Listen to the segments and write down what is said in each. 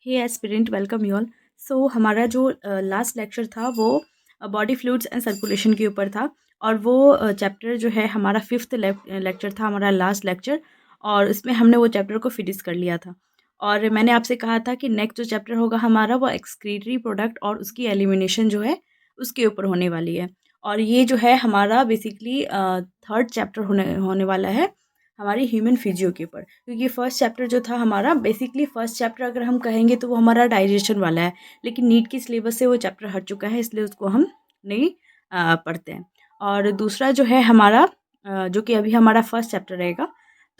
Hey aspirant welcome you all. So हमारा जो last lecture था वो बॉडी फ्लूइड्स एंड सर्कुलेशन के ऊपर था। और वो चैप्टर जो है हमारा फिफ्थ लेक्चर था, हमारा लास्ट लेक्चर। और इसमें हमने वो चैप्टर को फिनिश कर लिया था। और मैंने आपसे कहा था कि नेक्स्ट जो चैप्टर होगा हमारा वो एक्सक्रीटरी प्रोडक्ट और उसकी एलिमिनेशन जो है उसके ऊपर होने वाली है। और ये जो है हमारा बेसिकली थर्ड चैप्टर होने होने वाला है हमारी ह्यूमन फिजियो के ऊपर। क्योंकि फर्स्ट चैप्टर जो था हमारा बेसिकली फर्स्ट चैप्टर अगर हम कहेंगे तो वो हमारा डाइजेशन वाला है, लेकिन नीट की सिलेबस से वो चैप्टर हट चुका है, इसलिए उसको हम नहीं पढ़ते हैं। और दूसरा जो है हमारा जो कि अभी हमारा फर्स्ट चैप्टर रहेगा,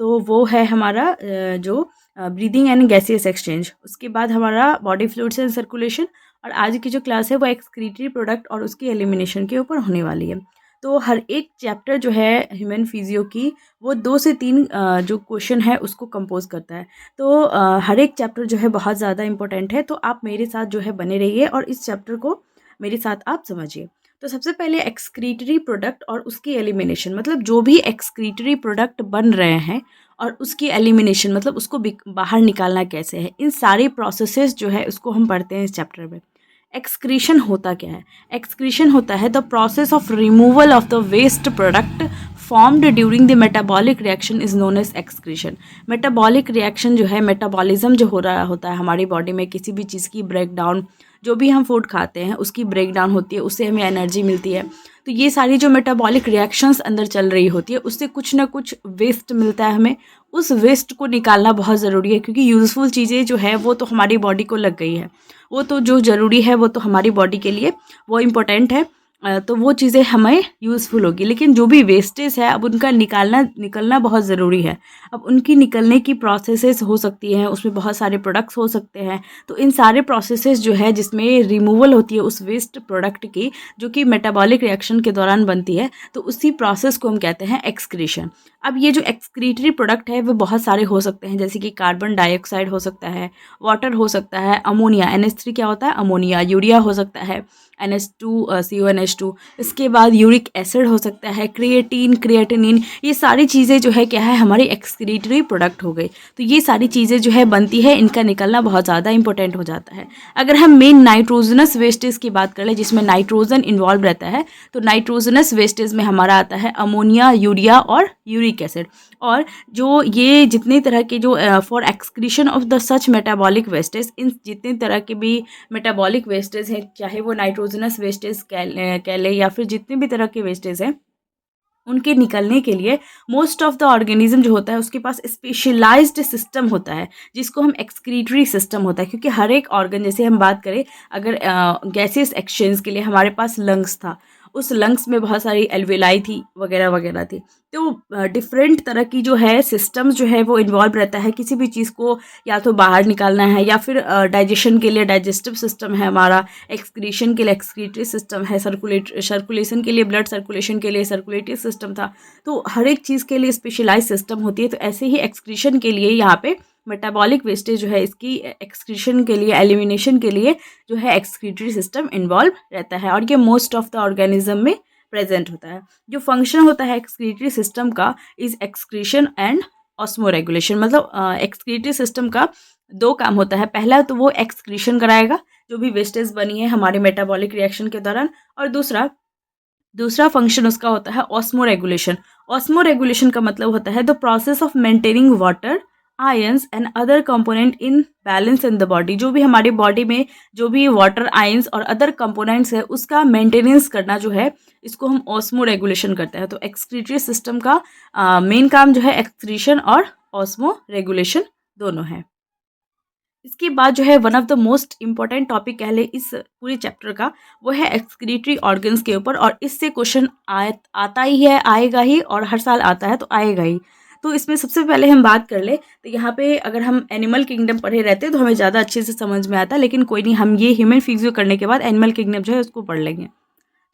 तो वो है हमारा जो ब्रीदिंग एंड गैसियस एक्सचेंज। उसके बाद हमारा बॉडी फ्लूइड्स एंड सर्कुलेशन। और आज की जो क्लास है वो एक्सक्रीटरी प्रोडक्ट और उसकी एलिमिनेशन के ऊपर होने वाली है। तो हर एक चैप्टर जो है ह्यूमन फिजियो की वो 2 से 3 जो क्वेश्चन है उसको कंपोज करता है। तो हर एक चैप्टर जो है बहुत ज़्यादा इंपॉर्टेंट है, तो आप मेरे साथ जो है बने रहिए और इस चैप्टर को मेरे साथ आप समझिए। तो सबसे पहले एक्सक्रीटरी प्रोडक्ट और उसकी एलिमिनेशन, मतलब जो भी एक्सक्रीटरी प्रोडक्ट बन रहे हैं और उसकी एलिमिनेशन मतलब उसको बाहर निकालना कैसे है, इन सारी प्रोसेसेस जो है उसको हम पढ़ते हैं इस चैप्टर में। एक्सक्रीशन होता क्या है? एक्सक्रीशन होता है the process of removal of the waste product formed during the metabolic reaction is known as excretion. Metabolic reaction जो है, मेटाबॉलिज्म जो हो रहा होता है हमारी बॉडी में, किसी भी चीज़ की ब्रेकडाउन, जो भी हम फूड खाते हैं उसकी ब्रेकडाउन होती है, उससे हमें एनर्जी मिलती है। तो ये सारी जो मेटाबॉलिक रिएक्शंस अंदर चल रही होती है उससे कुछ ना कुछ वेस्ट मिलता है हमें। उस वेस्ट को निकालना बहुत ज़रूरी है, क्योंकि यूज़फुल चीज़ें जो है वो तो हमारी बॉडी को लग गई है, वो तो जो ज़रूरी है वो तो हमारी बॉडी के लिए वो इम्पोर्टेंट है। तो वो चीज़ें हमें यूज़फुल होगी, लेकिन जो भी वेस्टेज है अब उनका निकलना बहुत ज़रूरी है। अब उनकी निकलने की प्रोसेसेस हो सकती हैं, उसमें बहुत सारे प्रोडक्ट्स हो सकते हैं। तो इन सारे प्रोसेसेस जो है जिसमें रिमूवल होती है उस वेस्ट प्रोडक्ट की, जो कि मेटाबॉलिक रिएक्शन के दौरान बनती है, तो उसी प्रोसेस को हम कहते हैं एक्सक्रीशन। अब ये जो एक्सक्रीटरी प्रोडक्ट है वो बहुत सारे हो सकते हैं, जैसे कि कार्बन डाइऑक्साइड हो सकता है, वाटर हो सकता है, अमोनिया NH3 क्या होता है अमोनिया, यूरिया हो सकता है NH2 CONH2। इसके बाद यूरिक एसिड हो सकता है, क्रिएटिन, क्रिएटिनिन, ये सारी चीज़ें जो है क्या है हमारी एक्सक्रीटरी प्रोडक्ट हो गई। तो ये सारी चीज़ें जो है बनती है, इनका निकलना बहुत ज़्यादा इंपॉर्टेंट हो जाता है। अगर हम मेन नाइट्रोजनस वेस्टेज की बात कर लें जिसमें नाइट्रोजन इन्वॉल्व रहता है, तो नाइट्रोजनस वेस्टेज में हमारा आता है अमोनिया, यूरिया और यूरिक एसिड। और जो ये जितने तरह के जो for excretion of the such metabolic wastage, इन जितने तरह के भी मेटाबॉलिक वेस्टेज हैं, चाहे वो नाइट्रोजनस वेस्टेज कह लें या फिर जितने भी तरह के वेस्टेज हैं, उनके निकलने के लिए मोस्ट ऑफ द ऑर्गेनिज्म जो होता है उसके पास स्पेशलाइज्ड सिस्टम होता है, जिसको हम एक्सक्रीटरी सिस्टम होता है। क्योंकि हर एक ऑर्गन, जैसे हम बात करें अगर गैसेस एक्सचेंज के लिए हमारे पास लंग्स था, उस लंग्स में बहुत सारी एल्वेलाई थी वगैरह वगैरह थी। तो डिफरेंट तरह की जो है सिस्टम्स जो है वो इन्वॉल्व रहता है किसी भी चीज़ को या तो बाहर निकालना है, या फिर डाइजेशन के लिए डाइजेस्टिव सिस्टम है हमारा, एक्सक्रीशन के लिए एक्सक्रीटरी सिस्टम है, सर्कुलेशन के लिए ब्लड सर्कुलेशन के लिए सर्कुलेटरी सिस्टम था। तो हर एक चीज़ के लिए स्पेशलाइज सिस्टम होती है। तो ऐसे ही एक्सक्रीशन के लिए यहाँ पे मेटाबॉलिक वेस्टेज जो है इसकी एक्सक्रीशन के लिए, एलिमिनेशन के लिए जो है एक्सक्रीटरी सिस्टम इन्वॉल्व रहता है, और ये मोस्ट ऑफ द ऑर्गेनिज्म में प्रेजेंट होता है। जो फंक्शन होता है एक्सक्रीटरी सिस्टम का is excretion and osmo regulation. मतलब एक्सक्रीटरी सिस्टम का दो काम होता है। पहला तो वो एक्सक्रीशन कराएगा जो भी वेस्टेज बनी है हमारे मेटाबॉलिक रिएक्शन के दौरान, और दूसरा दूसरा फंक्शन उसका होता है ऑस्मो रेगुलेशन। ऑस्मो रेगुलेशन का मतलब होता है the process of maintaining water, ions and other component in balance in the body. जो भी हमारी बॉडी में जो भी वाटर, आयंस और अदर कंपोनेंट्स है उसका मेंटेनेंस करना जो है, इसको हम ऑस्मो रेगुलेशन करते हैं। तो एक्सक्रीटरी सिस्टम का मेन काम जो है एक्सक्रीशन और ऑस्मो रेगुलेशन दोनों है। इसके बाद जो है one of the most important topic कह ले इस पूरे चैप्टर का, वो है एक्सक्रीटरी ऑर्गन्स के ऊपर। और इससे क्वेश्चन आता ही है, आएगा ही, और हर साल आता है तो आएगा ही। तो इसमें सबसे पहले हम बात कर ले तो यहाँ पे अगर हम एनिमल किंगडम पढ़े रहते तो हमें ज़्यादा अच्छे से समझ में आता, लेकिन कोई नहीं, हम ये ह्यूमन फिजियो करने के बाद एनिमल किंगडम जो है उसको पढ़ लेंगे।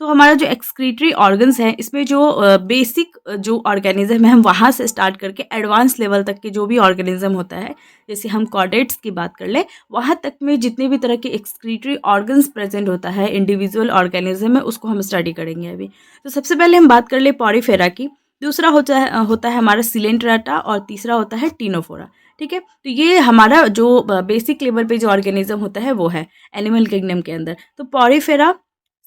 तो हमारा जो एक्सक्रीटरी ऑर्गन्स हैं इसमें जो बेसिक जो ऑर्गेनिज्म है हम वहाँ से स्टार्ट करके एडवांस लेवल तक के जो भी ऑर्गेनिज्म होता है, जैसे हम कॉर्डेट्स की बात कर ले, वहाँ तक में जितने भी तरह के एक्सक्रीटरी ऑर्गन्स प्रेजेंट होता है इंडिविजुअल ऑर्गेनिज्म में, उसको हम स्टडी करेंगे अभी। तो सबसे पहले हम बात कर ले पॉरीफेरा की। दूसरा होता है हमारा सिलेंट्राटा, और तीसरा होता है टीनोफोरा। ठीक है। तो ये हमारा जो बेसिक लेवल पे जो ऑर्गेनिज्म होता है वो है एनिमल किंगडम के अंदर। तो पॉरीफेरा,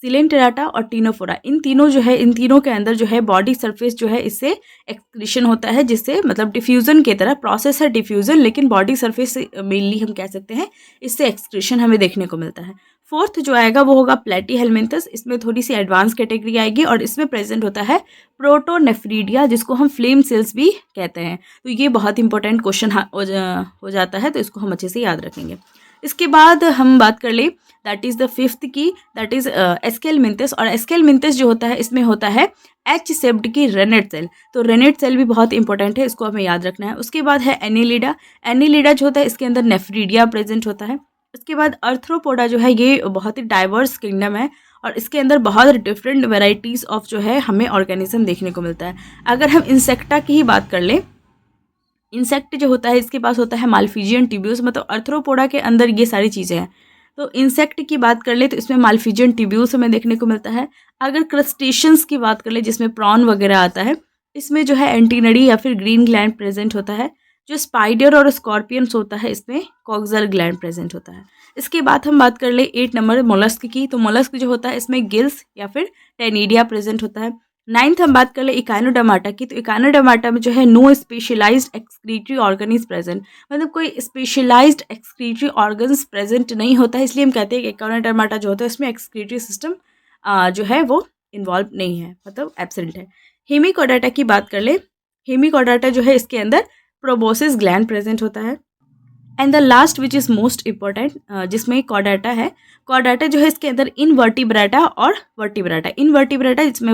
सिलेंटेराटा और टीनोफोरा, इन तीनों जो है, इन तीनों के अंदर जो है बॉडी सरफेस जो है इससे एक्सक्रीशन होता है, जिससे मतलब डिफ्यूज़न की तरह प्रोसेस है डिफ्यूज़न, लेकिन बॉडी सरफेस मेनली हम कह सकते हैं इससे एक्सक्रीशन हमें देखने को मिलता है। फोर्थ जो आएगा वो होगा प्लेटीहेलमिन्थस। इसमें थोड़ी सी एडवांस कैटेगरी आएगी और इसमें प्रेजेंट होता है प्रोटोनेफ्रीडिया, जिसको हम फ्लेम सेल्स भी कहते हैं। तो ये बहुत इंपॉर्टेंट क्वेश्चन हो जाता है, तो इसको हम अच्छे से याद रखेंगे। इसके बाद हम बात कर ले, दैट इज़ द फिफ्थ की, दैट इज़ एस्केलमिन्थस। और एस्केलमिन्थस जो होता है इसमें होता है एच सेप्ड की रेनेट सेल। तो रेनेट सेल भी बहुत इंपॉर्टेंट है, इसको हमें याद रखना है। उसके बाद है एनिलिडा। एनिलिडा जो होता है इसके अंदर नेफ्रीडिया प्रेजेंट होता है। इसके बाद अर्थ्रोपोडा जो है ये बहुत ही डाइवर्स किंगडम है और इसके अंदर बहुत डिफरेंट वेराइटीज़ ऑफ जो है हमें ऑर्गेनिज्म देखने को मिलता है। अगर हम इंसेक्टा की ही बात कर लें, इंसेक्ट जो होता है इसके पास होता है मालफिजियन ट्यूब्यूल्स, मतलब अर्थ्रोपोडा के अंदर ये सारी चीज़ें हैं। तो इंसेक्ट की बात कर ले तो इसमें मालफिजियन ट्यूब्यूल्स हमें देखने को मिलता है। अगर क्रस्टेशियंस की बात कर ले जिसमें प्रॉन वगैरह आता है, इसमें जो है एंटीनडी या फिर ग्रीन ग्लैंड प्रेजेंट होता है। जो स्पाइडर और स्कॉर्पियंस होता है इसमें कॉक्सल ग्लैंड प्रेजेंट होता है। इसके बाद हम बात कर ले 8 नंबर मोलस्क की। तो मोलस्क जो होता है इसमें गिल्स या फिर टेनिडिया प्रेजेंट होता है। 9th हम बात कर ले इकाइनोडर्माटा की। तो इकाइनोडर्माटा में जो है no specialised excretory organ is present, मतलब कोई स्पेशलाइज्ड एक्सक्रीटरी ऑर्गन्स प्रेजेंट नहीं होता है, इसलिए हम कहते हैं कि इकाइनोडर्माटा जो होता है इसमें एक्सक्रीटरी सिस्टम जो है वो इन्वॉल्व नहीं है, मतलब एब्सेंट है। हेमिकोडाटा की बात कर ले, हेमिकोडाटा जो है इसके अंदर प्रोबोसिस ग्लैंड प्रेजेंट होता है। And the last which is most important, जिसमें कॉर्डाटा है। कॉर्डाटा जो है इसके अंदर इनवर्टिब्राटा और वर्टिब्राटा। इनवर्टिब्राटा इसमें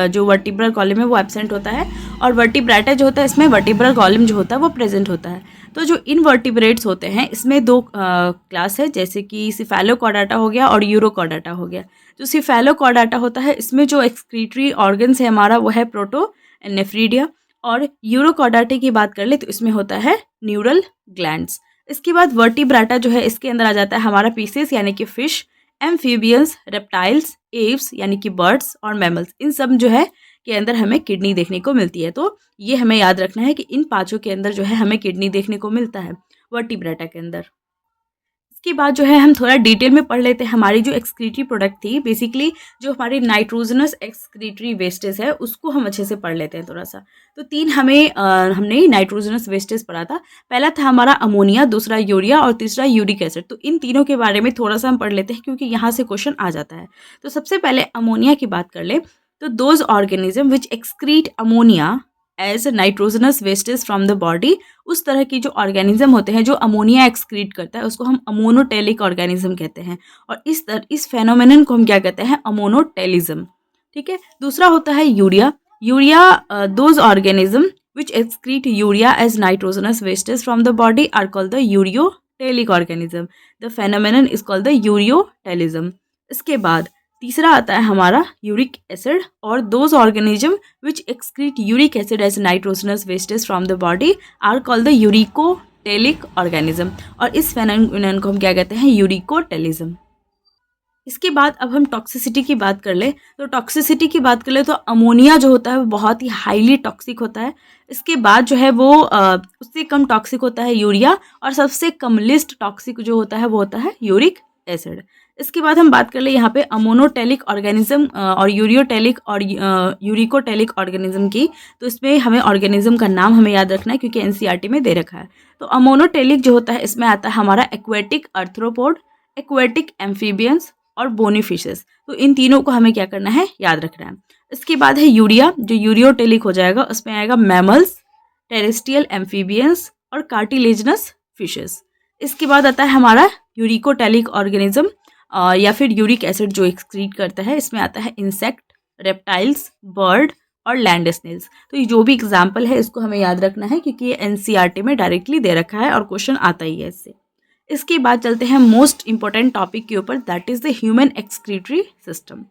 जो वर्टिब्रल कॉलम है वो एब्सेंट होता है, और वर्टिब्राटा जो होता है इसमें वर्टिब्रल कॉलम जो होता है वो प्रेजेंट होता है। तो जो इनवर्टिब्रेट्स होते हैं इसमें दो क्लास है, जैसे कि सिफेलोकॉर्डाटा हो गया और यूरोकॉर्डाटा हो गया। जो सिफेलोकॉर्डाटा होता है इसमें जो एक्सक्रीटरी ऑर्गन्स है हमारा वो है प्रोटोनेफ्रीडिया, और यूरोकॉर्डाटा की बात कर ले तो इसमें होता है न्यूरल ग्लैंड्स। इसके बाद वर्टिब्राटा जो है इसके अंदर आ जाता है हमारा पीसेस यानी कि फिश, एम्फीबियंस, रेप्टाइल्स, एव्स यानी कि बर्ड्स और मैमल्स, इन सब जो है के अंदर हमें किडनी देखने को मिलती है। तो ये हमें याद रखना है कि इन पांचों के अंदर जो है हमें किडनी देखने को मिलता है वर्टिब्राटा के अंदर। इसके बाद जो है हम थोड़ा डिटेल में पढ़ लेते हैं हमारी जो एक्सक्रीटरी प्रोडक्ट थी, बेसिकली जो हमारी नाइट्रोजनस एक्सक्रीटरी वेस्टेज है उसको हम अच्छे से पढ़ लेते हैं थोड़ा सा। तो हमने नाइट्रोजनस वेस्टेज पढ़ा था। पहला था हमारा अमोनिया, दूसरा यूरिया और तीसरा यूरिक एसिड। तो इन तीनों के बारे में थोड़ा सा हम पढ़ लेते हैं क्योंकि यहाँ से क्वेश्चन आ जाता है। तो सबसे पहले अमोनिया की बात कर ले, तो those organism which excrete ammonia as nitrogenous wastage from the body, उस तरह की जो ऑर्गेनिज्म होते हैं जो अमोनिया एक्सक्रीट करता है उसको हम अमोनोटेलिक ऑर्गेनिज्म कहते हैं। और इस फेनोमेनन को हम क्या कहते हैं, अमोनोटेलिज्म। ठीक है। दूसरा होता है urea. Urea those organism which excrete urea as nitrogenous wastage from the body are called the ureotelic organism. The phenomenon is called the ureotelism. इसके बाद तीसरा आता है हमारा यूरिक एसिड, और those organism which excrete uric acid as nitrogenous wastage from the body are called the uricotelic organism. और इस phenomenon को हम क्या कहते हैं, यूरिकोटेलिज्म। इसके बाद अब हम टॉक्सिसिटी की बात कर ले, तो टॉक्सिसिटी की बात कर ले तो अमोनिया जो होता है वो बहुत ही हाईली टॉक्सिक होता है। इसके बाद जो है वो उससे कम टॉक्सिक होता है यूरिया, और सबसे कम लिस्ट टॉक्सिक जो होता है वो होता है यूरिक एसिड। इसके बाद हम बात कर ले यहाँ पे अमोनोटेलिक ऑर्गेनिज्म और यूरियोटेलिक और यूरिकोटेलिक ऑर्गेनिज्म की। तो इसमें हमें ऑर्गेनिज्म का नाम हमें याद रखना है क्योंकि एनसीईआरटी में दे रखा है। तो अमोनोटेलिक जो होता है इसमें आता है हमारा एक्वेटिक अर्थ्रोपोड, एक्वेटिक एम्फीबियंस और बोनी फिशेस। तो इन तीनों को हमें क्या करना है, याद रखना है। इसके बाद है यूरिया, जो यूरियोटेलिक हो जाएगा, उसमें आएगा मैमल्स, टेरेस्ट्रियल एम्फीबियंस और कार्टिलेजनस फिशेस। इसके बाद आता है हमारा यूरिकोटेलिक ऑर्गेनिज्म या फिर यूरिक एसिड जो एक्सक्रीट करता है, इसमें आता है इंसेक्ट, रेप्टाइल्स, बर्ड और लैंड स्नेल्स। तो ये जो भी एग्जाम्पल है इसको हमें याद रखना है क्योंकि ये एनसीईआरटी में डायरेक्टली दे रखा है और क्वेश्चन आता ही है इससे। इसके बाद चलते हैं मोस्ट इंपॉर्टेंट टॉपिक के ऊपर, that is the human excretory system.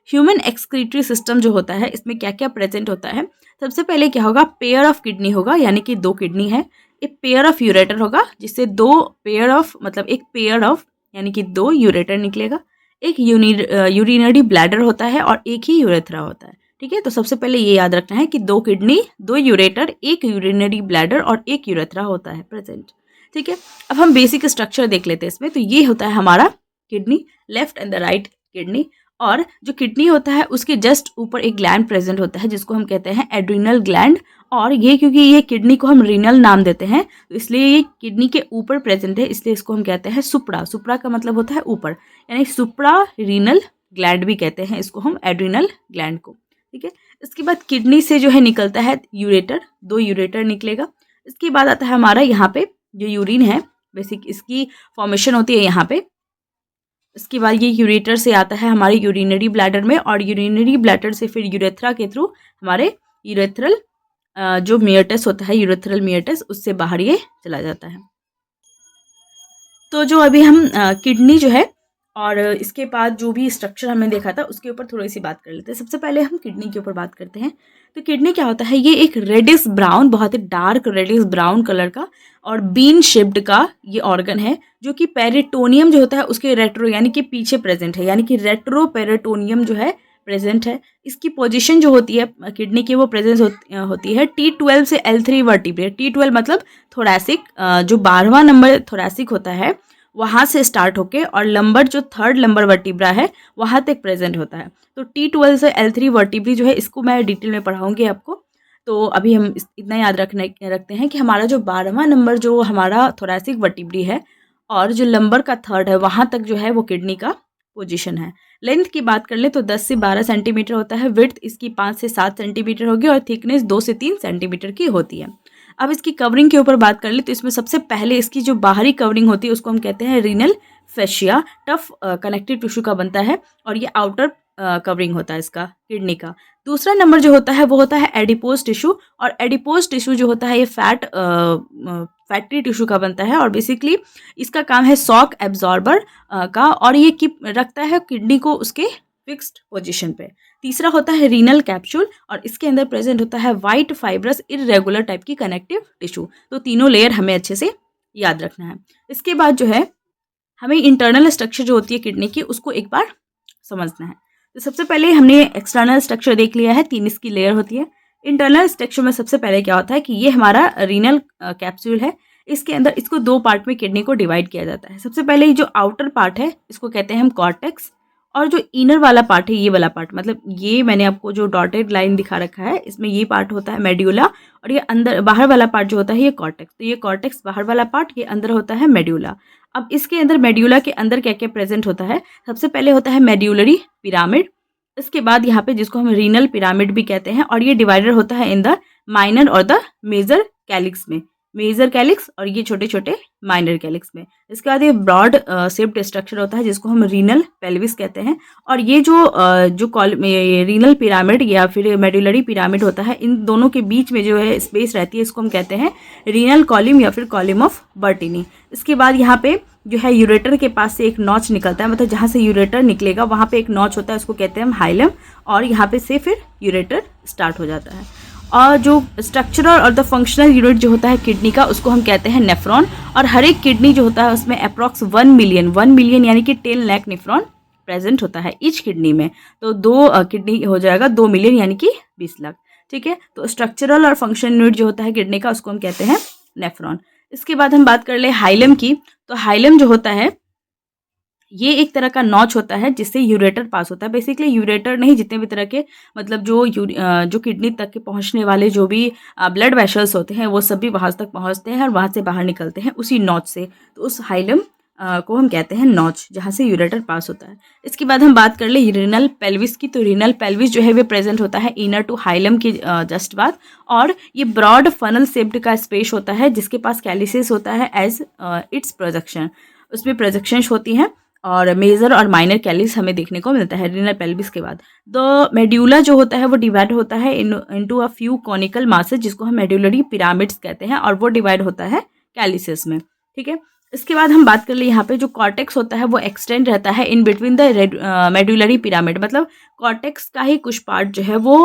Human excretory system जो होता है इसमें क्या क्या प्रेजेंट होता है। सबसे पहले क्या होगा, पेयर ऑफ किडनी होगा, यानी कि 2 किडनी है। एक पेयर ऑफ यूरेटर होगा जिससे एक पेयर ऑफ यानी कि 2 यूरेटर निकलेगा। एक यूरिनरी ब्लैडर होता है और एक ही यूरेथ्रा होता है। ठीक है, तो सबसे पहले ये याद रखना है कि 2 किडनी, 2 यूरेटर, 1 यूरिनरी ब्लैडर और 1 यूरेथ्रा होता है प्रेजेंट। ठीक है, अब हम बेसिक स्ट्रक्चर देख लेते हैं इसमें। तो ये होता है हमारा kidney, left and the right kidney, और जो किडनी होता है उसके जस्ट ऊपर एक ग्लैंड प्रेजेंट होता है जिसको हम कहते हैं एड्रिनल ग्लैंड। और ये क्योंकि ये किडनी को हम रीनल नाम देते हैं, तो इसलिए ये किडनी के ऊपर प्रेजेंट है, इसलिए इसको हम कहते हैं सुप्रा। सुप्रा का मतलब होता है ऊपर, यानी सुप्रा रीनल ग्लैंड भी कहते हैं इसको हम, एड्रिनल ग्लैंड को। ठीक है, इसके बाद किडनी से जो है निकलता है यूरेटर, 2 यूरेटर निकलेगा। इसके बाद आता है हमारा यहाँ पे जो यूरिन है, बेसिक इसकी फॉर्मेशन होती है यहाँ पे। इसके बाद ये यूरेटर से आता है हमारे यूरिनरी ब्लैडर में, और यूरिनरी ब्लैडर से फिर यूरेथ्रा के थ्रू हमारे यूरेथ्रल जो मियोटस होता है, यूरेथ्रल मियोटस, उससे बाहर ये चला जाता है। तो जो अभी हम किडनी जो है और इसके बाद जो भी स्ट्रक्चर हमने देखा था उसके ऊपर थोड़ी सी बात कर लेते हैं। सबसे पहले हम किडनी के ऊपर बात करते हैं। तो किडनी क्या होता है, ये एक रेडिश ब्राउन, बहुत ही डार्क रेडिश ब्राउन कलर का और बीन शेप्ड का ये ऑर्गन है, जो कि पेरिटोनियम जो होता है उसके रेट्रो यानी कि पीछे प्रेजेंट है, यानी कि रेट्रो पेरिटोनियम जो है प्रेजेंट है। इसकी पोजीशन जो होती है किडनी की वो प्रेजेंस होती है T12 से L3 वर्टिब्रे। T12 मतलब थोरैसिक, जो 12वां नंबर थोरैसिक होता है वहाँ से स्टार्ट होके और लंबर जो 3rd लंबर वर्टिब्रा है वहाँ तक प्रेजेंट होता है। तो T12 से L3 वर्टिब्री जो है इसको मैं डिटेल में पढ़ाऊँगी आपको। तो अभी हम इतना याद रखते हैं कि हमारा जो 12वां नंबर जो हमारा थोरैसिक वर्टिब्री है और जो लंबर का 3rd है वहाँ तक जो है वो किडनी का पोजीशन है। लेंथ की बात कर ले तो 10 से 12 सेंटीमीटर होता है, विड्थ इसकी 5 से 7 सेंटीमीटर होगी और थिकनेस 2 से 3 सेंटीमीटर की होती है। अब इसकी कवरिंग के ऊपर बात कर ले तो इसमें सबसे पहले इसकी जो बाहरी कवरिंग होती है उसको हम कहते हैं renal fascia, tough connective tissue का बनता है, और ये आउटर कवरिंग होता है इसका किडनी का। दूसरा नंबर जो होता है वो होता है एडिपोज टिश्यू, और एडिपोज टिश्यू जो होता है ये फैटी टिश्यू का बनता है, और बेसिकली इसका काम है शॉक एब्जॉर्बर का, और ये रखता है किडनी को उसके फिक्स्ड पोजीशन पे। तीसरा होता है रीनल कैप्सूल, और इसके अंदर प्रेजेंट होता है वाइट फाइब्रस इरेगुलर टाइप की कनेक्टिव टिश्यू। तो तीनों लेयर हमें अच्छे से याद रखना है। इसके बाद जो है हमें इंटरनल स्ट्रक्चर जो होती है किडनी की उसको एक बार समझना है। तो सबसे पहले हमने एक्सटर्नल स्ट्रक्चर देख लिया है, 3 इसकी लेयर होती है। इंटरनल स्ट्रक्चर में सबसे पहले क्या होता है कि ये हमारा रीनल कैप्सूल है, इसके अंदर इसको 2 पार्ट में किडनी को डिवाइड किया जाता है। सबसे पहले ये जो आउटर पार्ट है इसको कहते हैं हम कॉर्टेक्स, और जो इनर वाला पार्ट है ये वाला पार्ट, मतलब ये मैंने आपको जो डॉटेड लाइन दिखा रखा है इसमें ये पार्ट होता है मेड्यूला, और ये अंदर बाहर वाला पार्ट जो होता है ये कॉर्टेक्स। तो ये कॉर्टेक्स बाहर वाला पार्ट, ये अंदर होता है मेड्यूला। अब इसके अंदर मेड्यूला के अंदर क्या क्या प्रेजेंट होता है, सबसे पहले होता है मेड्यूलरी पिरामिड, इसके बाद यहाँ पे जिसको हम रीनल पिरामिड भी कहते हैं, और ये डिवाइडर होता है इन द माइनर और द मेजर कैलिक्स में, मेजर कैलिक्स और ये छोटे छोटे माइनर कैलिक्स में। इसके बाद ये ब्रॉड शेप्ड स्ट्रक्चर होता है जिसको हम रीनल पेल्विस कहते हैं, और ये जो रीनल पिरामिड या फिर मेडुलरी पिरामिड होता है, इन दोनों के बीच में जो है स्पेस रहती है इसको हम कहते हैं रीनल कॉलम या फिर कॉलम ऑफ बर्टिनी। इसके बाद यहाँ पे जो है यूरेटर के पास से एक नॉच निकलता है, मतलब जहाँ से यूरेटर निकलेगा वहाँ पे एक नॉच होता है, उसको कहते हैं हम हाइलम, और यहाँ पे से फिर यूरेटर स्टार्ट हो जाता है। और जो स्ट्रक्चरल और द फंक्शनल यूनिट जो होता है किडनी का उसको हम कहते हैं नेफ्रॉन, और हर एक किडनी जो होता है उसमें अप्रॉक्स 1 मिलियन यानी कि 10 लाख नेफ्रॉन प्रेजेंट होता है ईच किडनी में। तो 2 किडनी हो जाएगा 2 मिलियन यानी कि 20 लाख। ठीक है, तो स्ट्रक्चरल और फंक्शनल यूनिट जो होता है किडनी का उसको हम कहते हैं नेफ्रॉन। इसके बाद हम बात कर ले हाइलम की, तो हाइलम जो होता है ये एक तरह का नॉच होता है जिससे यूरेटर पास होता है। बेसिकली यूरेटर नहीं, जितने भी तरह के मतलब जो किडनी तक के पहुंचने वाले जो भी ब्लड वेसल्स होते हैं वो सभी वहाँ तक पहुंचते हैं और वहाँ से बाहर निकलते हैं उसी नॉच से। तो उस हाइलम को हम कहते हैं नॉच, जहाँ से यूरेटर पास होता है। इसके बाद हम बात कर ले रीनल पेल्विस की, तो रीनल पेल्विस जो है वो प्रेजेंट होता है इनर टू हाइलम के जस्ट बाद, और ये ब्रॉड फनल शेप्ड का स्पेस होता है जिसके पास कैलिसिस होता है एज इट्स प्रोजेक्शन, उसमें प्रोजेक्शंस होती हैं और मेजर और माइनर कैलिस हमें देखने को मिलता है रीनल पेल्विस के बाद। तो मेड्यूला जो होता है वो डिवाइड होता है into a few conical masses जिसको हम मेड्यूलरी पिरामिड्स कहते हैं, और वो डिवाइड होता है कैलिसिस में। ठीक है, इसके बाद हम बात कर ले यहाँ पे जो कॉर्टेक्स होता है वो एक्सटेंड रहता है in between the medullary pyramid, मतलब कॉर्टेक्स का ही कुछ पार्ट जो है वो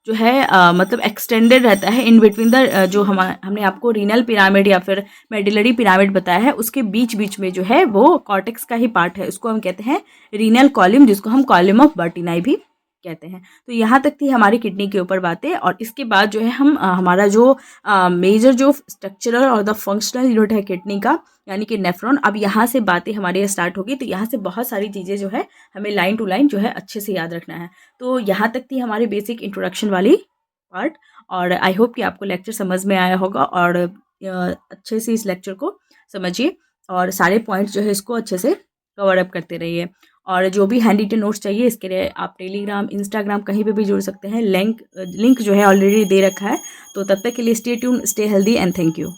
जो है मतलब एक्सटेंडेड रहता है इन बिटवीन द जो हमने आपको रीनल पिरामिड या फिर मेडुलरी पिरामिड बताया है उसके बीच बीच में जो है वो कॉर्टेक्स का ही पार्ट है, उसको हम कहते हैं रीनल कॉलम, जिसको हम कॉलम ऑफ बर्टिनाई भी कहते हैं। तो यहाँ तक थी हमारी किडनी के ऊपर बातें, और इसके बाद जो है हम हमारा जो मेजर जो स्ट्रक्चरल और द फंक्शनल यूनिट है किडनी का, यानी कि नेफ्रॉन, अब यहाँ से बातें हमारी स्टार्ट होगी। तो यहाँ से बहुत सारी चीज़ें जो है हमें लाइन टू लाइन जो है अच्छे से याद रखना है। तो यहाँ तक थी हमारी बेसिक इंट्रोडक्शन वाली पार्ट, और आई होप कि आपको लेक्चर समझ में आया होगा, और अच्छे से इस लेक्चर को समझिए और सारे पॉइंट्स जो है इसको अच्छे से कवर अप करते रहिए। और जो भी हैंड रिटन नोट्स चाहिए इसके लिए आप टेलीग्राम, इंस्टाग्राम कहीं पे भी जुड़ सकते हैं। लिंक जो है ऑलरेडी दे रखा है। तो तब तक के लिए stay tune, stay healthy and thank you.